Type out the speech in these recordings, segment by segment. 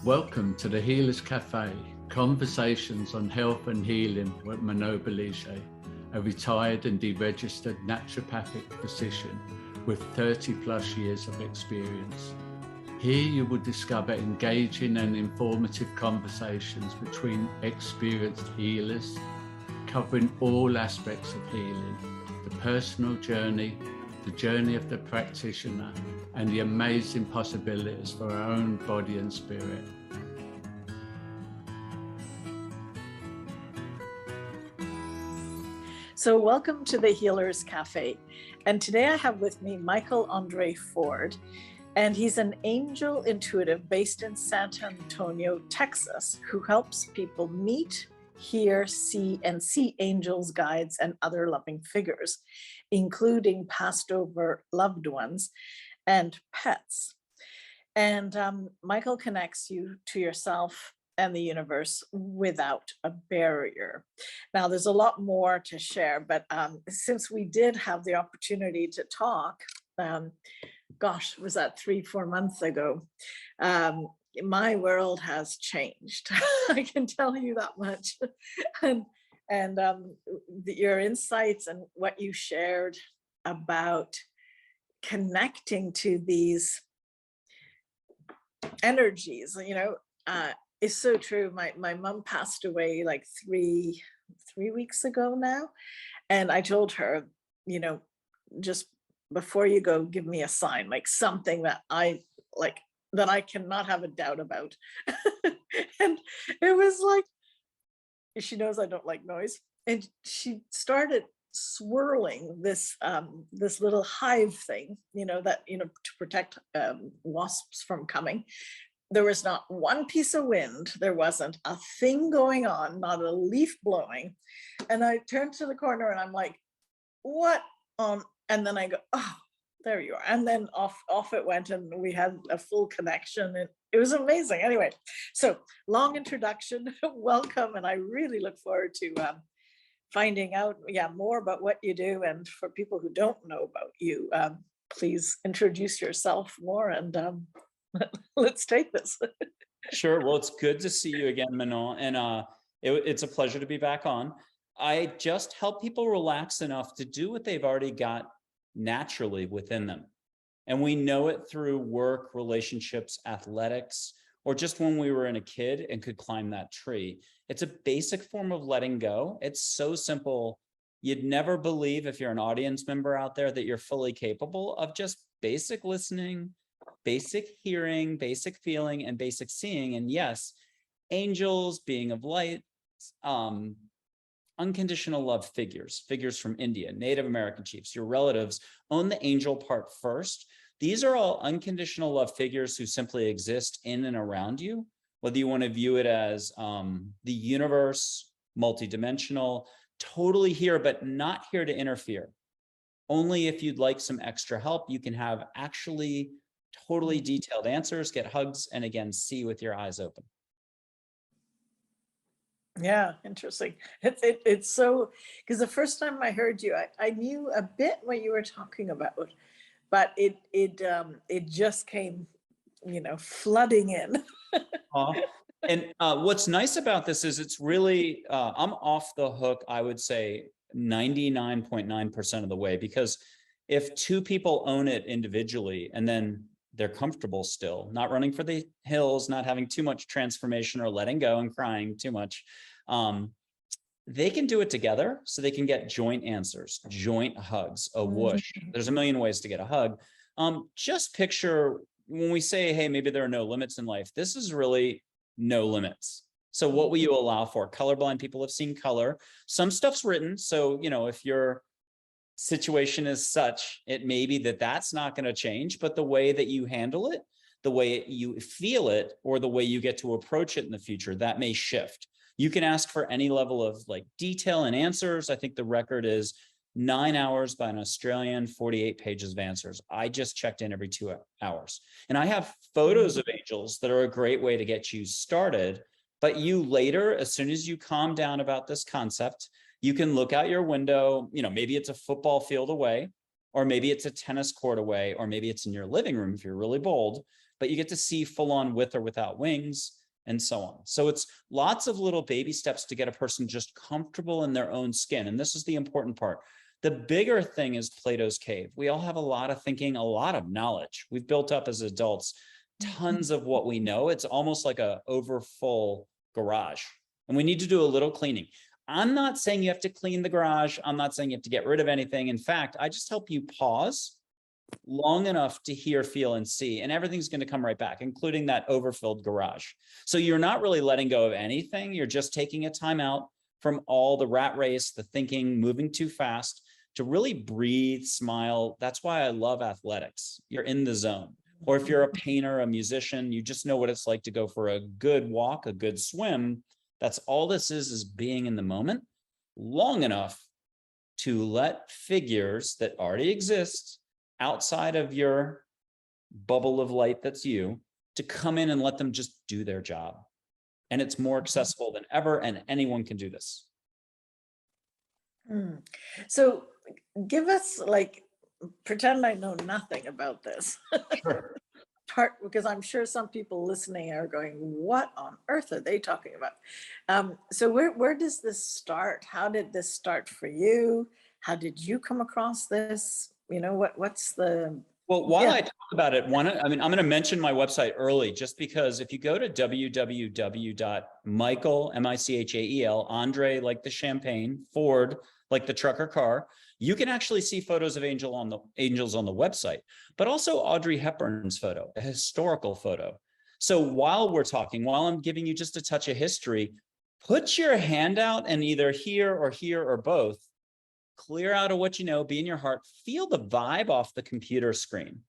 Welcome to the Healers Café, conversations on health and healing with Manon Bolliger, a retired and deregistered naturopathic physician with 30 plus years of experience. Here you will discover engaging and informative conversations between experienced healers, covering all aspects of healing, the personal journey, the journey of the practitioner, and the amazing possibilities for our own body and spirit. So welcome to the Healers Café. And today I have with me Michael Andre Ford, and he's an angel intuitive based in San Antonio, Texas, who helps people meet, hear, see, and see angels, guides, and other loving figures, including passed over loved ones and pets. And Michael connects you to yourself and the universe without a barrier. Now, there's a lot more to share, but since we did have the opportunity to talk, was that 3-4 months ago, my world has changed. I can tell you that much. and your insights and what you shared about connecting to these energies, is so true. My mom passed away like three weeks ago now. And I told her, just before you go, give me a sign, like something that I like, that I cannot have a doubt about. And it was like, she knows I don't like noise. And she started swirling this this little hive thing, to protect wasps from coming. There was not one piece of wind. There wasn't a thing going on, not a leaf blowing. And I turned to the corner and I'm like, what on? And then I go, oh, there you are. And then off it went, and we had a full connection. And it was amazing. Anyway, so long introduction, welcome. And I really look forward to finding out more about what you do. And for people who don't know about you, please introduce yourself more, and let's take this. Sure. Well, it's good to see you again, Manon. And it's a pleasure to be back on. I just help people relax enough to do what they've already got naturally within them. And we know it through work, relationships, athletics, or just when we were in a kid and could climb that tree. It's a basic form of letting go. It's so simple. You'd never believe, if you're an audience member out there, that you're fully capable of just basic listening, basic hearing, basic feeling, and basic seeing. And yes, angels, being of light, unconditional love figures from India, Native American chiefs, your relatives own the angel part first. These are all unconditional love figures who simply exist in and around you, whether you want to view it as the universe, multidimensional, totally here, but not here to interfere. Only if you'd like some extra help, you can have actually totally detailed answers, get hugs, and again, see with your eyes open. Yeah, interesting. It's so, because the first time I heard you, I knew a bit what you were talking about, but it just came, flooding in. And what's nice about this is it's really, I'm off the hook, I would say 99.9% of the way, because if two people own it individually and then they're comfortable still, not running for the hills, not having too much transformation or letting go and crying too much, they can do it together, so they can get joint answers, joint hugs, a whoosh. There's a million ways to get a hug. Just picture when we say, hey, maybe there are no limits in life, this is really no limits. So what will you allow for? Colorblind people have seen color. Some stuff's written. So, if your situation is such, it may be that that's not going to change, but the way that you handle it, the way you feel it, or the way you get to approach it in the future, that may shift. You can ask for any level of detail and answers. I think the record is 9 hours by an Australian, 48 pages of answers. I just checked in every 2 hours. And I have photos of angels that are a great way to get you started. But you later, as soon as you calm down about this concept, you can look out your window, maybe it's a football field away, or maybe it's a tennis court away, or maybe it's in your living room if you're really bold. but you get to see full on with or without wings and so on. So it's lots of little baby steps to get a person just comfortable in their own skin. And this is the important part. The bigger thing is Plato's cave. We all have a lot of thinking, a lot of knowledge. We've built up as adults tons of what we know. It's almost like a overfull garage, and we need to do a little cleaning. I'm not saying you have to clean the garage. I'm not saying you have to get rid of anything. In fact, I just help you pause long enough to hear, feel, and see, and everything's going to come right back, including that overfilled garage. So you're not really letting go of anything. You're just taking a time out from all the rat race, the thinking, moving too fast, to really breathe, smile. That's why I love athletics. You're in the zone. Or if you're a painter, a musician, you just know what it's like to go for a good walk, a good swim. That's all this is being in the moment long enough to let figures that already exist outside of your bubble of light that's you, to come in and let them just do their job. And it's more accessible than ever, and anyone can do this. So give us, like, pretend I know nothing about this. Sure. Because I'm sure some people listening are going, what on earth are they talking about? So where does this start? How did this start for you? How did you come across this? You know, what's the... Well, while I talk about it, I'm going to mention my website early, just because if you go to www.michael, M-I-C-H-A-E-L, Andre, like the champagne, Ford, like the trucker car, you can actually see photos of angels on the website, but also Audrey Hepburn's photo, a historical photo. So while we're talking, while I'm giving you just a touch of history, put your hand out and either here or both, clear out of what you know, be in your heart, feel the vibe off the computer screen.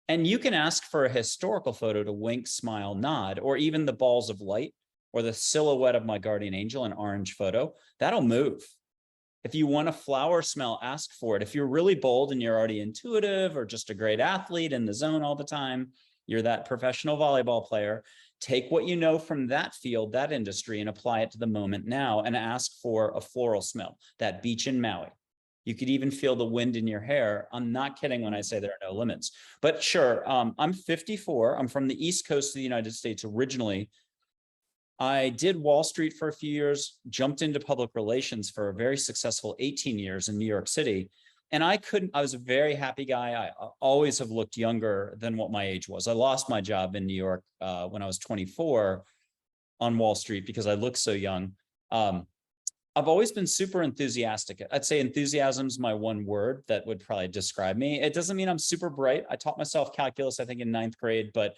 And you can ask for a historical photo to wink, smile, nod, or even the balls of light or the silhouette of my guardian angel, an orange photo, that'll move. If you want a flower smell, ask for it. If you're really bold and you're already intuitive or just a great athlete in the zone all the time, you're that professional volleyball player, take what you know from that field, that industry, and apply it to the moment now and ask for a floral smell, that beach in Maui. You could even feel the wind in your hair. I'm not kidding when I say there are no limits. But sure, I'm 54. I'm from the East Coast of the United States originally. I did Wall Street for a few years, jumped into public relations for a very successful 18 years in New York City. And I was a very happy guy. I always have looked younger than what my age was. I lost my job in New York when I was 24 on Wall Street because I looked so young. I've always been super enthusiastic. I'd say enthusiasm is my one word that would probably describe me. It doesn't mean I'm super bright. I taught myself calculus, I think, in 9th grade, but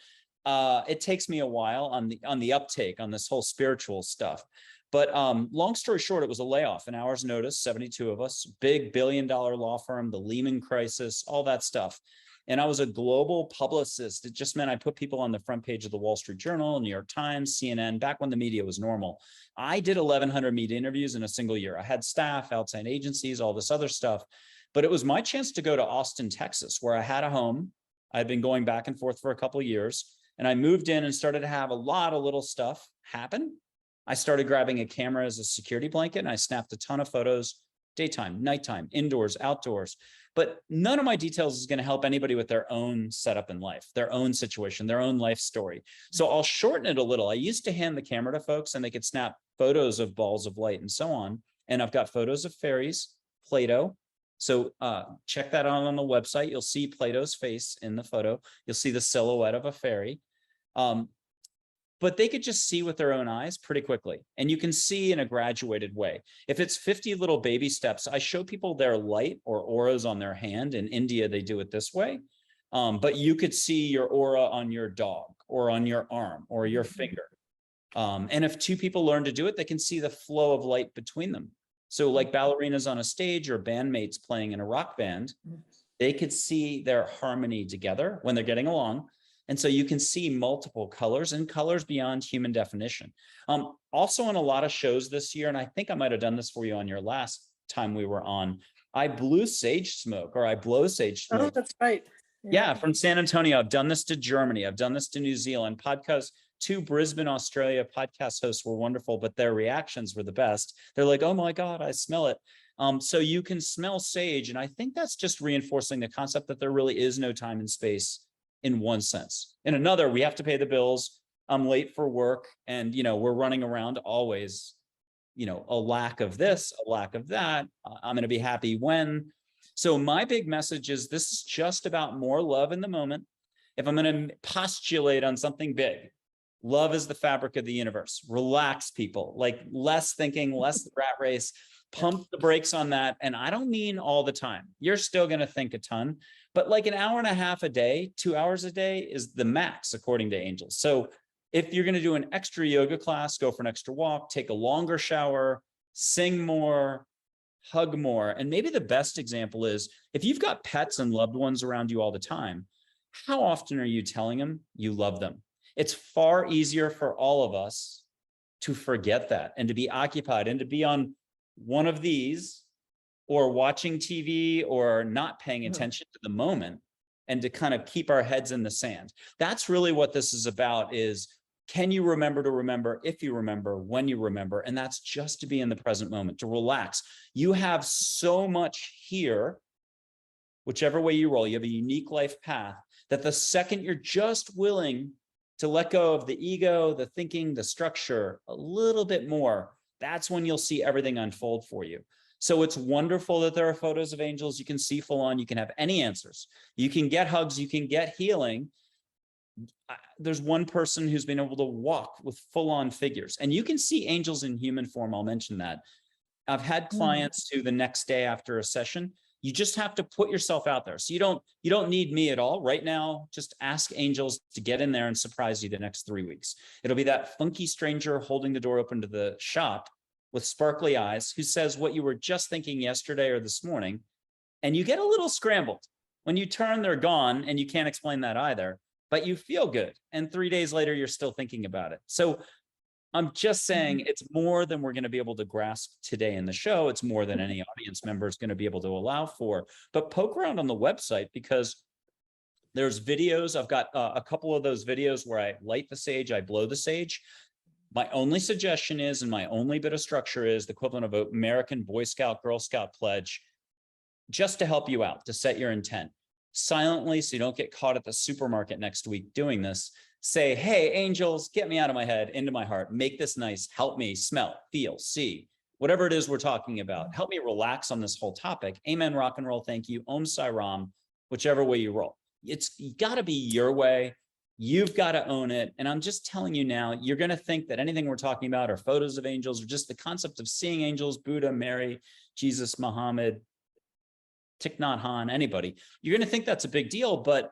it takes me a while on the uptake on this whole spiritual stuff. But long story short, it was a layoff, an hour's notice, 72 of us, big billion-dollar law firm, the Lehman crisis, all that stuff. And I was a global publicist. It just meant I put people on the front page of the Wall Street Journal, New York Times, CNN, back when the media was normal. I did 1,100 media interviews in a single year. I had staff, outside agencies, all this other stuff. But it was my chance to go to Austin, Texas, where I had a home. I'd been going back and forth for a couple of years. And I moved in and started to have a lot of little stuff happen. I started grabbing a camera as a security blanket, and I snapped a ton of photos, daytime, nighttime, indoors, outdoors. But none of my details is going to help anybody with their own setup in life, their own situation, their own life story. So I'll shorten it a little. I used to hand the camera to folks and they could snap photos of balls of light and so on. And I've got photos of fairies, Plato. So check that out on the website. You'll see Plato's face in the photo. You'll see the silhouette of a fairy. But they could just see with their own eyes pretty quickly. And you can see in a graduated way. If it's 50 little baby steps, I show people their light or auras on their hand. In India, they do it this way. But you could see your aura on your dog or on your arm or your finger. And if two people learn to do it, they can see the flow of light between them. So like ballerinas on a stage or bandmates playing in a rock band, they could see their harmony together when they're getting along. And so you can see multiple colors and colors beyond human definition. Also on a lot of shows this year, and I think I might have done this for you on your last time we were on, I blew sage smoke, or I blow sage smoke. Oh, that's right. Yeah, from San Antonio. I've done this to Germany. I've done this to New Zealand. Podcast, 2 Brisbane, Australia podcast hosts were wonderful, but their reactions were the best. They're like, oh my God, I smell it. So you can smell sage. And I think that's just reinforcing the concept that there really is no time and space in one sense. In another, we have to pay the bills. I'm late for work, and we're running around always, a lack of this, a lack of that. I'm going to be happy when. So my big message is this is just about more love in the moment. If I'm going to postulate on something big, love is the fabric of the universe. Relax, people, like less thinking, less rat race, pump the brakes on that. And I don't mean all the time. You're still going to think a ton, but like an hour and a half a day, 2 hours a day is the max, according to angels. So if you're going to do an extra yoga class, go for an extra walk, take a longer shower, sing more, hug more. And maybe the best example is if you've got pets and loved ones around you all the time, how often are you telling them you love them? It's far easier for all of us to forget that and to be occupied and to be on one of these or watching TV or not paying attention to the moment and to kind of keep our heads in the sand. That's really what this is about, is can you remember to remember, if you remember, when you remember? And that's just to be in the present moment, to relax. You have so much here, whichever way you roll, you have a unique life path, that the second you're just willing to let go of the ego, the thinking, the structure a little bit more, that's when you'll see everything unfold for you. So it's wonderful that there are photos of angels. You can see full on, you can have any answers. You can get hugs, you can get healing. There's one person who's been able to walk with full on figures, and you can see angels in human form. I'll mention that. I've had clients who the next day after a session, you just have to put yourself out there. So you don't need me at all right now. Just ask angels to get in there and surprise you the next 3 weeks. It'll be that funky stranger holding the door open to the shop with sparkly eyes who says what you were just thinking yesterday or this morning, and you get a little scrambled. When you turn, they're gone, and you can't explain that either, but you feel good. And 3 days later, you're still thinking about it. So I'm just saying it's more than we're going to be able to grasp today in the show. It's more than any audience member is going to be able to allow for. But poke around on the website, because there's videos. I've got a couple of those videos where I light the sage, I blow the sage. My only suggestion is, and my only bit of structure is the equivalent of an American Boy Scout, Girl Scout pledge, just to help you out, to set your intent silently so you don't get caught at the supermarket next week doing this. Say, hey, angels, get me out of my head, into my heart. Make this nice. Help me smell, feel, see, whatever it is we're talking about. Help me relax on this whole topic. Amen, rock and roll, thank you. Om Sai Ram, whichever way you roll. It's got to be your way. You've got to own it. And I'm just telling you now, you're going to think that anything we're talking about are photos of angels or just the concept of seeing angels, Buddha, Mary, Jesus, Muhammad, Thich Nhat Hanh, anybody. You're going to think that's a big deal, but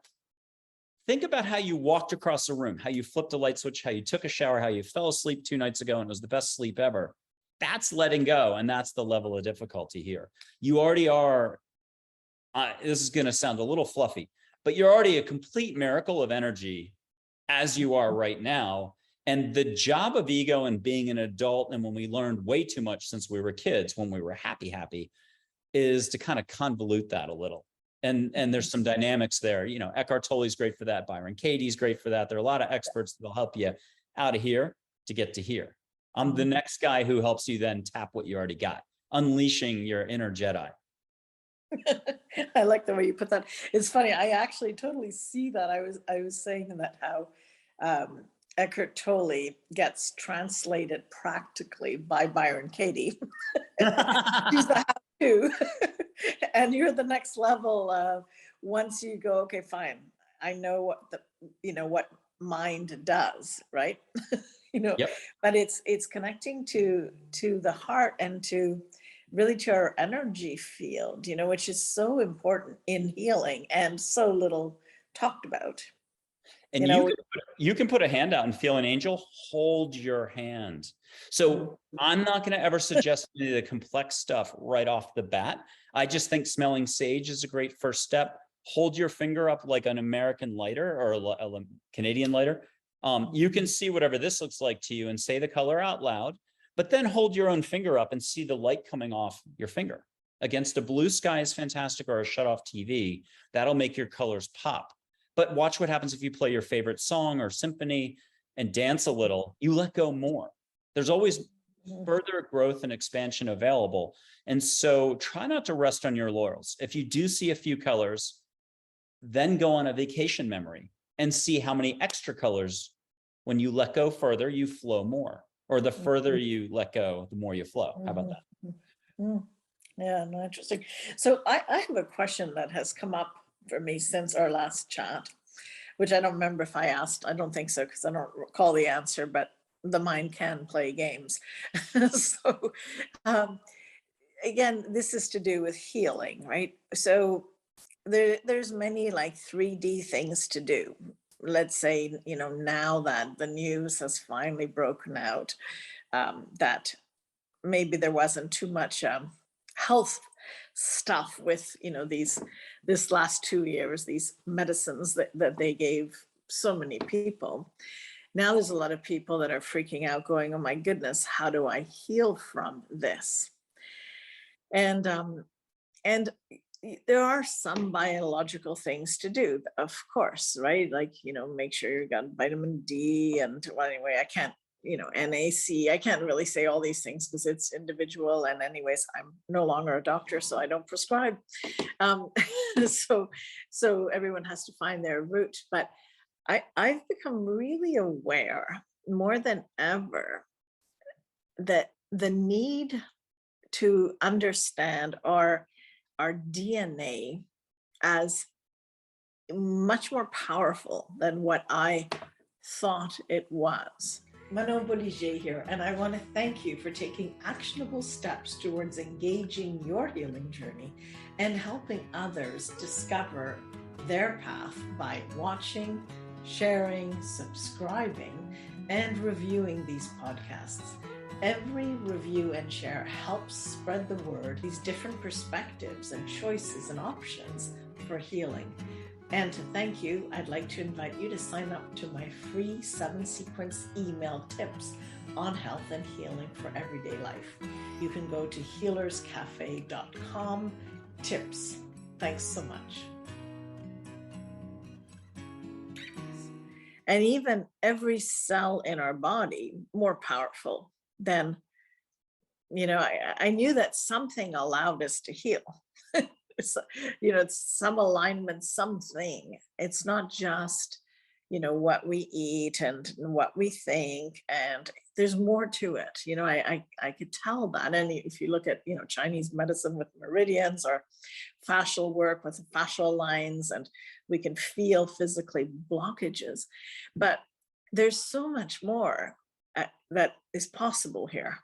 think about how you walked across the room, how you flipped a light switch, how you took a shower, how you fell asleep 2 nights ago and it was the best sleep ever. That's letting go. And that's the level of difficulty here. You already are, this is going to sound a little fluffy, but you're already a complete miracle of energy as you are right now. And the job of ego and being an adult, and when we learned way too much since we were kids, when we were happy, is to kind of convolute that a little. And there's some dynamics there. You know, Eckhart Tolle's great for that. Byron Katie's great for that. There are a lot of experts that'll help you out of here to get to here. I'm the next guy who helps you then tap what you already got, unleashing your inner Jedi. I like the way you put that. It's funny. I actually totally see that. I was saying that how Eckhart Tolle gets translated practically by Byron Katie. She's the how-to. And you're the next level. Once you go, okay, fine. I know what mind does, right? Yep. But it's connecting to the heart and to really to our energy field, which is so important in healing and so little talked about. And you can put a hand out and feel an angel, hold your hand. So I'm not going to ever suggest any of the complex stuff right off the bat. I just think smelling sage is a great first step. Hold your finger up like an American lighter or a Canadian lighter. You can see whatever this looks like to you and say the color out loud, but then hold your own finger up and see the light coming off your finger. Against a blue sky is fantastic, or a shut off TV. That'll make your colors pop. But watch what happens if you play your favorite song or symphony and dance a little. You let go more. There's always further growth and expansion available. And so try not to rest on your laurels. If you do see a few colors, then go on a vacation memory. and see how many extra colors, when you let go further, you flow more, or the further you let go, the more you flow. How about that? Mhm. Yeah, no, interesting. So I have a question that has come up for me since our last chat, which I don't remember if I asked. I don't think so, because I don't recall the answer, but the mind can play games. So um, again, this is to do with healing, right? So there's many like 3D things to do. Let's say, you know, now that the news has finally broken out, that maybe there wasn't too much health stuff with, you know, this last 2 years, these medicines that they gave so many people. Now there's a lot of people that are freaking out going, oh my goodness, how do I heal from this? And and there are some biological things to do, of course, right? Like, you know, make sure you got vitamin D, and well, anyway, I can't, you know, NAC, I can't really say all these things because it's individual. And anyways, I'm no longer a doctor, so I don't prescribe. Um, so everyone has to find their route. But I've become really aware more than ever that the need to understand our DNA as much more powerful than what I thought it was. Manon Bolliger here, and I want to thank you for taking actionable steps towards engaging your healing journey and helping others discover their path by watching, sharing, subscribing, and reviewing these podcasts. Every review and share helps spread the word, these different perspectives and choices and options for healing. And to thank you, I'd like to invite you to sign up to my free 7-sequence email tips on health and healing for everyday life. You can go to healerscafe.com tips. Thanks so much. And even every cell in our body more powerful than, you know, I knew that something allowed us to heal. So, you know, it's some alignment, something. It's not just, you know, what we eat and what we think, and there's more to it. You know, I could tell that. And if you look at, you know, Chinese medicine with meridians, or fascial work with fascial lines, and we can feel physically blockages, but there's so much more that is possible here.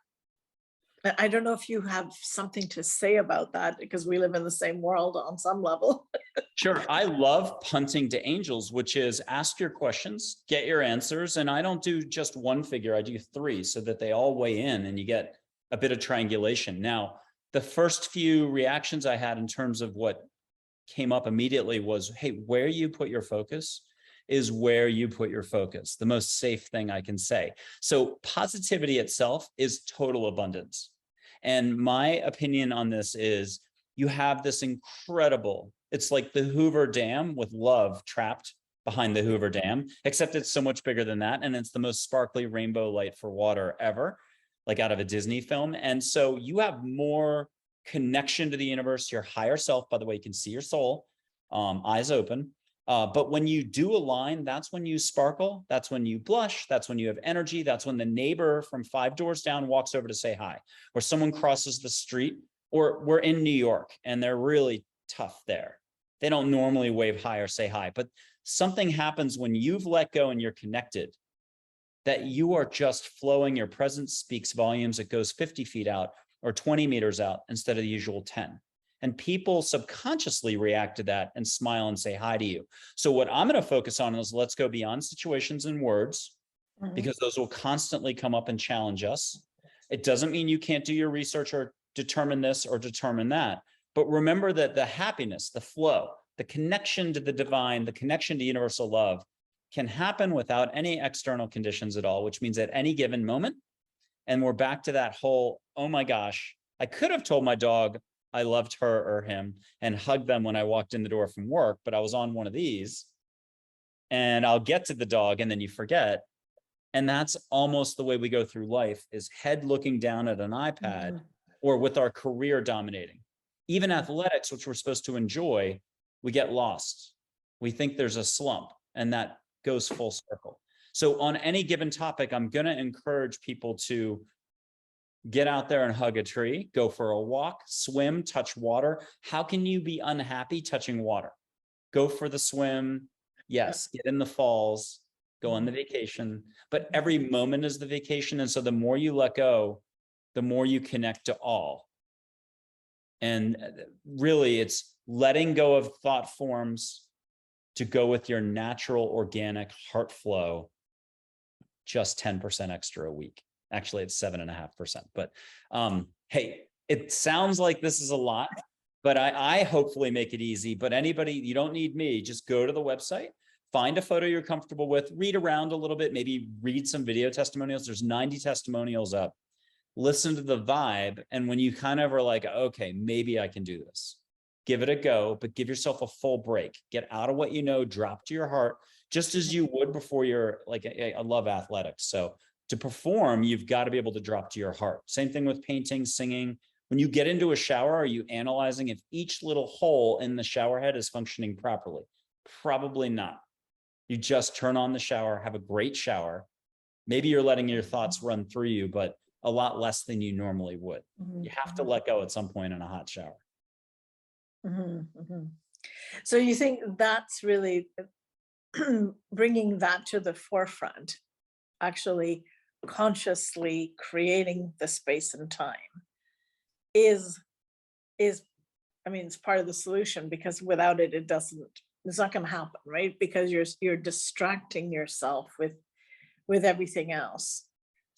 I don't know if you have something to say about that, because we live in the same world on some level. Sure. I love punting to angels, which is ask your questions, get your answers. And I don't do just one figure, I do 3 so that they all weigh in and you get a bit of triangulation. Now, the first few reactions I had in terms of what came up immediately was, hey, where you put your focus is where you put your focus. The most safe thing I can say. So positivity itself is total abundance. And my opinion on this is you have this incredible, it's like the Hoover Dam with love trapped behind the Hoover Dam, except it's so much bigger than that. And it's the most sparkly rainbow light for water ever, like out of a Disney film. And so you have more connection to the universe, your higher self. By the way, you can see your soul, eyes open. But when you do align, that's when you sparkle. That's when you blush. That's when you have energy. That's when the neighbor from 5 doors down walks over to say hi, or someone crosses the street, or we're in New York and they're really tough there. They don't normally wave hi or say hi, but something happens when you've let go and you're connected, that you are just flowing. Your presence speaks volumes. It goes 50 feet out or 20 meters out instead of the usual 10. And people subconsciously react to that and smile and say hi to you. So what I'm going to focus on is let's go beyond situations and words, because those will constantly come up and challenge us. It doesn't mean you can't do your research or determine this or determine that. But remember that the happiness, the flow, the connection to the divine, the connection to universal love can happen without any external conditions at all, which means at any given moment. And we're back to that whole, oh my gosh, I could have told my dog I loved her or him and hugged them when I walked in the door from work, but I was on one of these, and I'll get to the dog and then you forget. And that's almost the way we go through life, is head looking down at an iPad or with our career dominating. Even athletics, which we're supposed to enjoy, we get lost. We think there's a slump. And that goes full circle. So on any given topic, I'm going to encourage people to get out there and hug a tree, go for a walk, swim, touch water. How can you be unhappy touching water? Go for the swim. Yes, get in the falls, go on the vacation, but every moment is the vacation. And so the more you let go, the more you connect to all. And really, it's letting go of thought forms to go with your natural, organic heart flow, just 10% extra a week. Actually, it's 7.5%. But hey, it sounds like this is a lot, but I hopefully make it easy. But anybody, you don't need me, just go to the website, find a photo you're comfortable with, read around a little bit, maybe read some video testimonials. There's 90 testimonials up. Listen to the vibe. And when you kind of are like, okay, maybe I can do this, give it a go, but give yourself a full break. Get out of what you know, drop to your heart, just as you would before you're like, I love athletics. So to perform, you've got to be able to drop to your heart. Same thing with painting, singing. When you get into a shower, are you analyzing if each little hole in the shower head is functioning properly? Probably not. You just turn on the shower, have a great shower. Maybe you're letting your thoughts run through you, but a lot less than you normally would. You have to let go at some point in a hot shower. So you think that's really bringing that to the forefront, actually consciously creating the space and time is I mean, it's part of the solution, because without it, it's not going to happen, right? Because you're distracting yourself with everything else.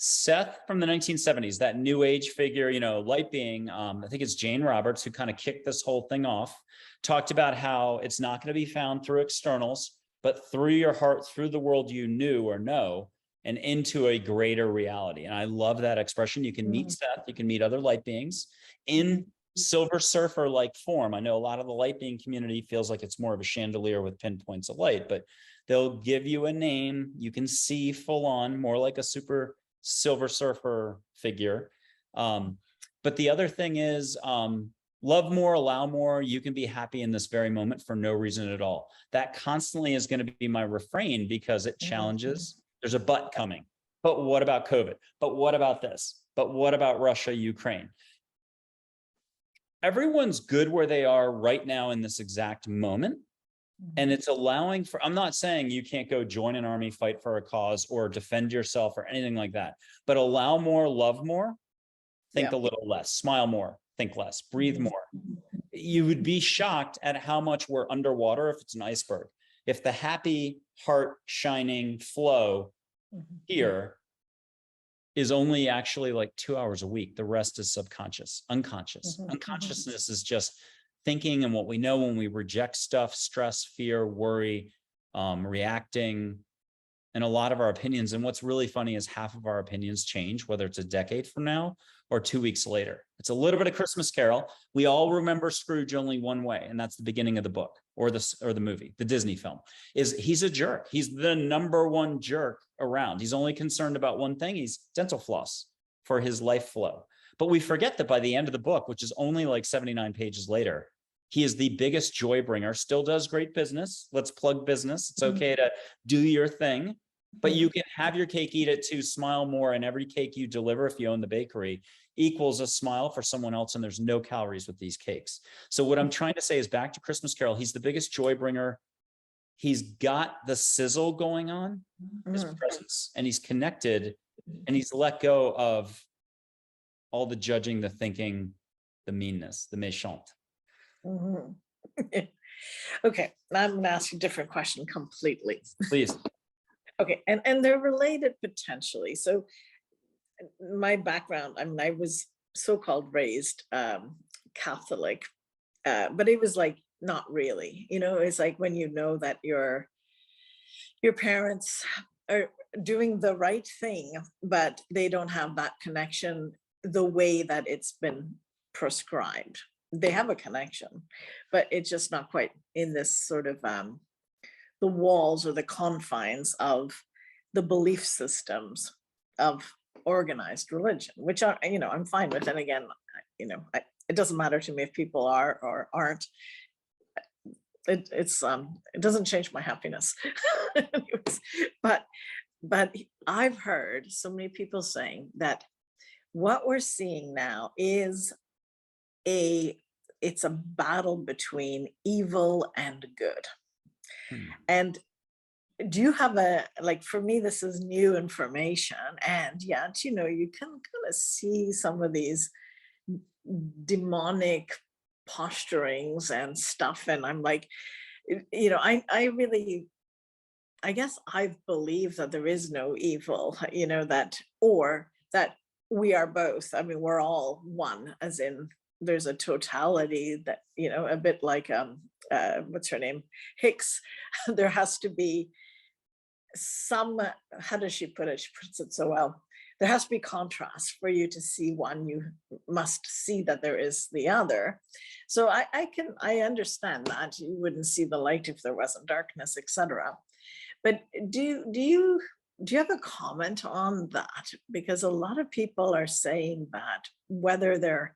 Seth from the 1970s, that new age figure, light being, I think it's Jane Roberts, who kind of kicked this whole thing off, talked about how it's not going to be found through externals, but through your heart, through the world you knew or know, and into a greater reality. And I love that expression. You can meet Seth, you can meet other light beings in Silver Surfer-like form. I know a lot of the light being community feels like it's more of a chandelier with pinpoints of light, but they'll give you a name. You can see full on, more like a super Silver Surfer figure. But the other thing is, love more, allow more. You can be happy in this very moment for no reason at all. That constantly is going to be my refrain, because it challenges. There's a but coming. But what about COVID? But what about this? But what about Russia, Ukraine? Everyone's good where they are right now in this exact moment. And it's allowing for, I'm not saying you can't go join an army, fight for a cause, or defend yourself or anything like that, but allow more, love more, think a little less, smile more, think less, breathe more. You would be shocked at how much we're underwater if it's an iceberg. If the happy, heart shining flow here is only actually like 2 hours a week, the rest is subconscious, unconscious. Unconsciousness is just thinking and what we know when we reject stuff, stress, fear, worry, reacting, and a lot of our opinions. And what's really funny is half of our opinions change, whether it's a decade from now or 2 weeks later. It's a little bit of Christmas Carol. We all remember Scrooge only one way, and that's the beginning of the book or the movie, the Disney film, is he's a jerk. He's the number one jerk around. He's only concerned about one thing. He's dental floss for his life flow. But we forget that by the end of the book, which is only like 79 pages later, he is the biggest joy bringer, still does great business. Let's plug business. It's okay to do your thing, but you can have your cake, eat it too, smile more. And every cake you deliver, if you own the bakery, equals a smile for someone else. And there's no calories with these cakes. So what I'm trying to say is, back to Christmas Carol, he's the biggest joy bringer. He's got the sizzle going on, his presence, and he's connected, and he's let go of all the judging, the thinking, the meanness, the méchant. Okay, now I'm going to ask you a different question completely. Please. Okay, and they're related potentially. So my background, I mean, I was so-called raised Catholic, but it was like not really, it's like when you know that your parents are doing the right thing, but they don't have that connection the way that it's been prescribed. They have a connection, but it's just not quite in this sort of the walls or the confines of the belief systems of organized religion, which are, I'm fine with. And again, it doesn't matter to me if people are or aren't. it doesn't change my happiness. Anyways, but I've heard so many people saying that what we're seeing now is it's a battle between evil and good. Hmm. And do you have like, for me, this is new information, and yet, you can kind of see some of these demonic posturings and stuff. And I'm like, I really, I guess I've believed that there is no evil, that we are both. I mean, we're all one, as in there's a totality that, a bit like, what's her name? Hicks. There has to be some, how does she put it? She puts it so well. There has to be contrast for you to see one. You must see that there is the other. So I understand that you wouldn't see the light if there wasn't darkness, etc. But do you have a comment on that? Because a lot of people are saying that whether they're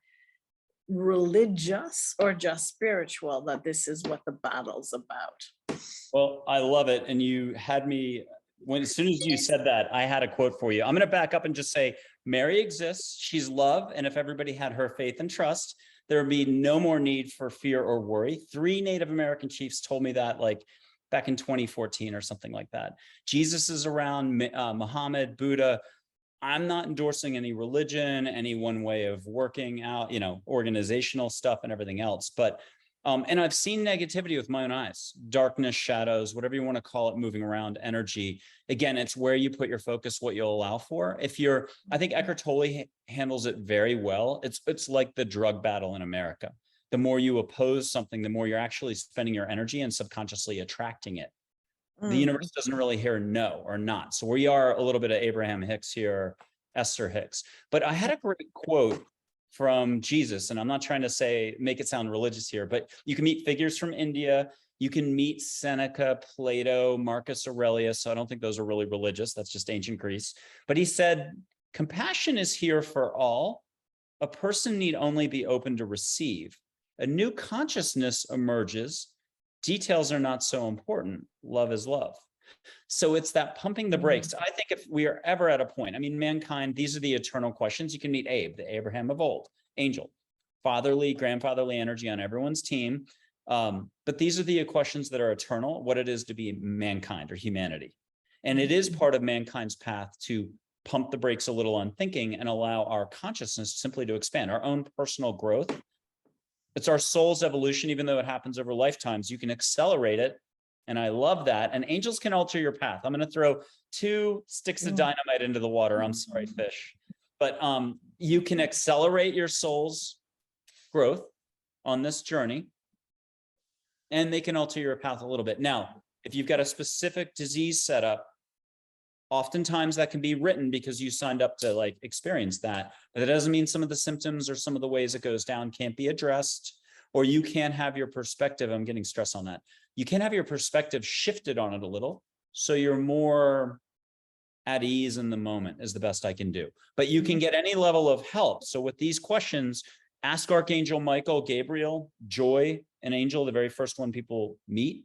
religious or just spiritual, that this is what the battle's about. Well, I love it. And you had me, as soon as you said that, I had a quote for you. I'm going to back up and just say, Mary exists. She's love. And if everybody had her faith and trust, there would be no more need for fear or worry. 3 Native American chiefs told me that, like back in 2014 or something like that. Jesus is around, Muhammad, Buddha. I'm not endorsing any religion, any one way of working out, organizational stuff and everything else. But and I've seen negativity with my own eyes, darkness, shadows, whatever you want to call it, moving around, energy. Again, it's where you put your focus, what you'll allow for. I think Eckhart Tolle handles it very well. It's like the drug battle in America. The more you oppose something, the more you're actually spending your energy and subconsciously attracting it. The universe doesn't really hear no or not. So we are a little bit of Abraham Hicks here, Esther Hicks. But I had a great quote from Jesus, and I'm not trying to make it sound religious here, but you can meet figures from India. You can meet Seneca, Plato, Marcus Aurelius. So I don't think those are really religious. That's just ancient Greece. But he said, compassion is here for all. A person need only be open to receive. A new consciousness emerges. Details are not so important. Love is love. So it's that pumping the brakes. I think if we are ever at a point, I mean, mankind, these are the eternal questions. You can meet Abe, the Abraham of old, angel, fatherly, grandfatherly energy on everyone's team. But these are the questions that are eternal, what it is to be mankind or humanity. And it is part of mankind's path to pump the brakes a little on thinking and allow our consciousness simply to expand, our own personal growth. It's our soul's evolution, even though it happens over lifetimes. You can accelerate it. And I love that. And angels can alter your path. I'm going to throw 2 sticks of dynamite into the water. I'm sorry, fish. But you can accelerate your soul's growth on this journey. And they can alter your path a little bit. Now, if you've got a specific disease set up, oftentimes that can be written because you signed up to experience that. But that doesn't mean some of the symptoms or some of the ways it goes down can't be addressed, or you can't have your perspective. I'm getting stress on that. You can have your perspective shifted on it a little, so you're more at ease in the moment is the best I can do. But you can get any level of help. So with these questions, ask Archangel Michael, Gabriel, Joy, an angel, the very first one people meet.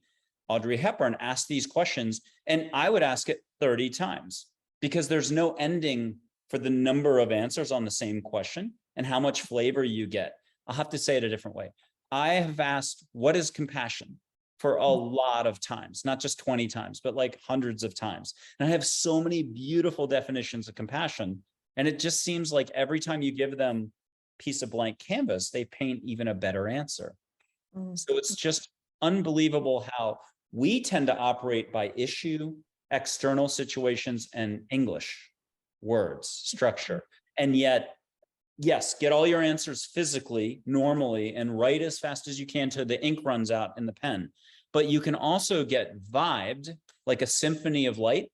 Audrey Hepburn asked these questions, and I would ask it 30 times because there's no ending for the number of answers on the same question and how much flavor you get. I'll have to say it a different way. I have asked, what is compassion? For a lot of times, not just 20 times, but hundreds of times. And I have so many beautiful definitions of compassion. And it just seems like every time you give them a piece of blank canvas, they paint even a better answer. So it's just unbelievable how we tend to operate by issue, external situations, and English words, structure. And yet, yes, get all your answers physically, normally, and write as fast as you can till the ink runs out in the pen. But you can also get vibed like a symphony of light,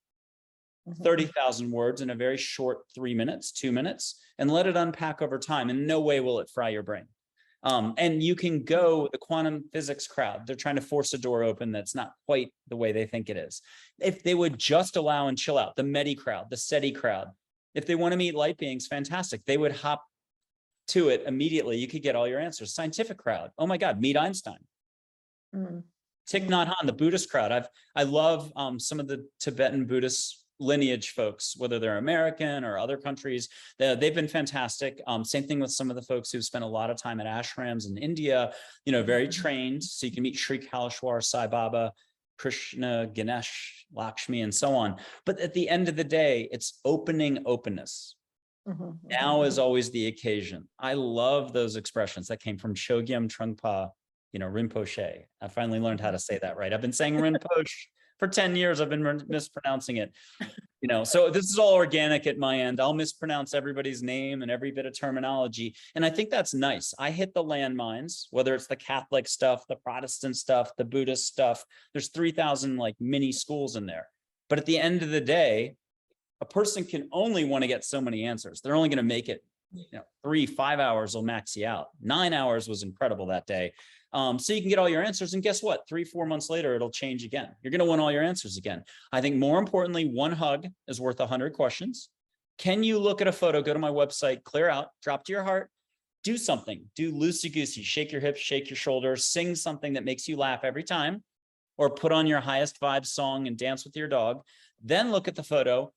30,000 words in a very short 3 minutes, 2 minutes, and let it unpack over time. In no way will it fry your brain. And you can go the quantum physics crowd. They're trying to force a door open that's not quite the way they think it is. If they would just allow and chill out, the Medi crowd, the SETI crowd, if they want to meet light beings, fantastic. They would hop to it immediately. You could get all your answers. Scientific crowd. Oh my God, meet Einstein. Thich Nhat Hanh, the Buddhist crowd. I love some of the Tibetan Buddhist lineage folks, whether they're American or other countries. They've been fantastic. Same thing with some of the folks who've spent a lot of time at ashrams in India, very trained. So you can meet Sri Kaleshwar, Sai Baba, Krishna, Ganesh, Lakshmi, and so on. But at the end of the day, it's openness. Now is always the occasion. I love those expressions that came from Chogyam Trungpa, Rinpoche. I finally learned how to say that right. I've been saying Rinpoche for 10 years. I've been mispronouncing it. So this is all organic at my end. I'll mispronounce everybody's name and every bit of terminology. And I think that's nice. I hit the landmines, whether it's the Catholic stuff, the Protestant stuff, the Buddhist stuff. There's 3,000 like mini schools in there. But at the end of the day, a person can only want to get so many answers. They're only going to make it, 3-5 hours will max you out. 9 hours was incredible that day. So you can get all your answers, and guess what? 3-4 months later, it'll change again. You're going to want all your answers again. I think more importantly, one hug is worth 100 questions. Can you look at a photo, go to my website, clear out, drop to your heart, do something, do loosey-goosey, shake your hips, shake your shoulders, sing something that makes you laugh every time, or put on your highest vibe song and dance with your dog. Then look at the photo.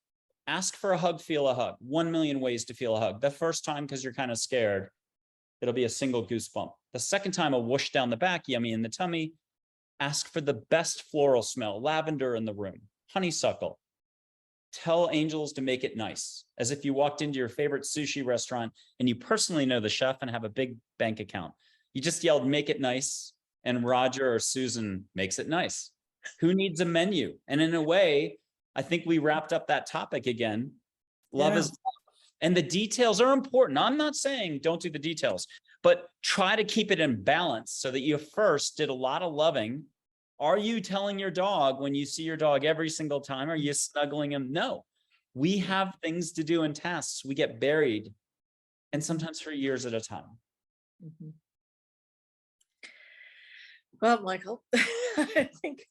Ask for a hug, feel a hug. 1 million ways to feel a hug. The first time, because you're kind of scared, it'll be a single goosebump. The second time, a whoosh down the back, yummy in the tummy. Ask for the best floral smell, lavender in the room, honeysuckle. Tell angels to make it nice, as if you walked into your favorite sushi restaurant and you personally know the chef and have a big bank account. You just yelled, make it nice, and Roger or Susan makes it nice. Who needs a menu? And in a way, I think we wrapped up that topic again. Love is love. And the details are important. I'm not saying don't do the details, but try to keep it in balance so that you first did a lot of loving. Are you telling your dog when you see your dog every single time? Are you snuggling him? No. We have things to do and tasks. We get buried, and sometimes for years at a time. Well, Michael, I think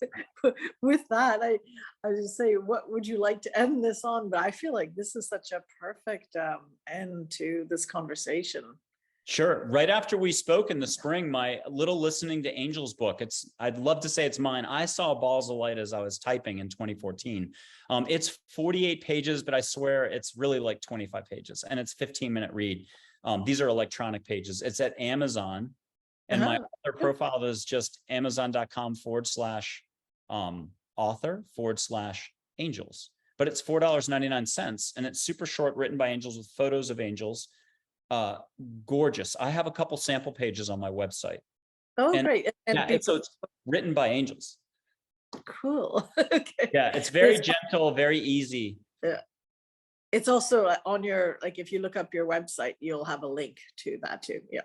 with that, I just say, what would you like to end this on? But I feel like this is such a perfect end to this conversation. Sure. Right after we spoke in the spring, my little Listening to Angels book, I'd love to say it's mine. I saw balls of light as I was typing in 2014. It's 48 pages, but I swear it's really like 25 pages, and it's 15-minute read. These are electronic pages. It's at Amazon. And my author profile is just amazon.com/author/angels. But it's $4.99, and it's super short, written by angels with photos of angels. Gorgeous. I have a couple sample pages on my website. Oh, great. And so it's written by angels. Cool. Okay. Yeah, it's very gentle, very easy. Yeah. It's also on your, like, if you look up your website, you'll have a link to that too. Yeah.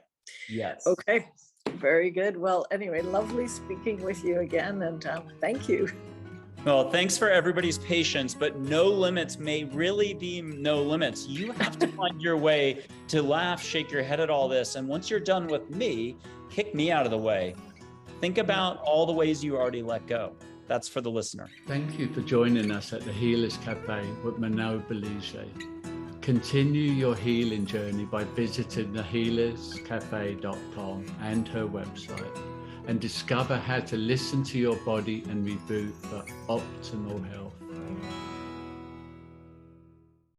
Yes. Okay. Very good. Well, anyway, lovely speaking with you again, and thank you. Well, thanks for everybody's patience, but no limits may really be no limits. You have to find your way to laugh, shake your head at all this, and once you're done with me, kick me out of the way. Think about all the ways you already let go. That's for the listener. Thank you for joining us at the Healers Café with Manon Bolliger. Continue your healing journey by visiting thehealerscafe.com and her website, and discover how to listen to your body and reboot for optimal health.